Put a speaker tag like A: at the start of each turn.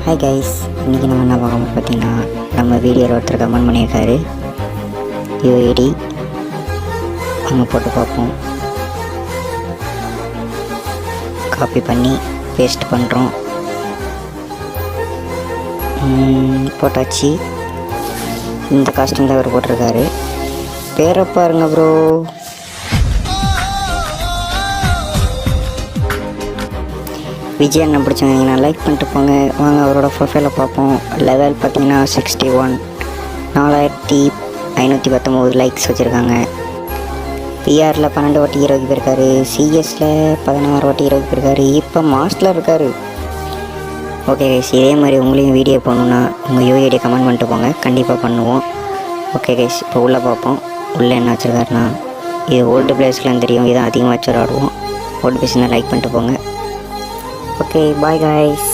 A: Hi guys, இன்றைக்கி நம்ம என்ன பார்க்க பார்த்தீங்கன்னா நம்ம வீடியோவில் ஒருத்தர் கமெண்ட் பண்ணியிருக்காரு யூஐடி. நம்ம போட்டு பார்ப்போம். காப்பி பண்ணி பேஸ்ட் பண்ணுறோம். போட்டாச்சு. இந்த காஸ்டியூம் தான் அவர் போட்டிருக்காரு. பேரை பாருங்க ப்ரோ. விஜய் அண்ணன் பிடிச்சிங்கன்னா லைக் பண்ணிட்டு போங்க. வாங்க அவரோட ப்ரொஃபைலை பார்ப்போம். லெவல் பார்த்தீங்கன்னா 61, 4519 லைக்ஸ் வச்சுருக்காங்க. பிஆரில் 12 வாட்டி ஹீரோக்கு போயிருக்காரு. சிஎஸில் 16 வாட்டி ஹீரோக்கு போயிருக்காரு. இப்போ மாஸ்டரில் இருக்கார். ஓகே கைஸ், இதே மாதிரி உங்களையும் வீடியோ பண்ணணுன்னா உங்கள் யூஐடியை கமெண்ட் பண்ணிட்டு போங்க, கண்டிப்பாக பண்ணுவோம். ஓகே கைஸ், இப்போ உள்ளே பார்ப்போம். உள்ளே என்ன வச்சுருக்காருன்னா இது ஓல்டு பிளேஸ்லாம் தெரியும். இதான் அதிகமாக வச்சு விளாடுவோம். ஓல்டு பிளேஸ்னால் லைக் பண்ணிட்டு போங்க. Okay, bye guys.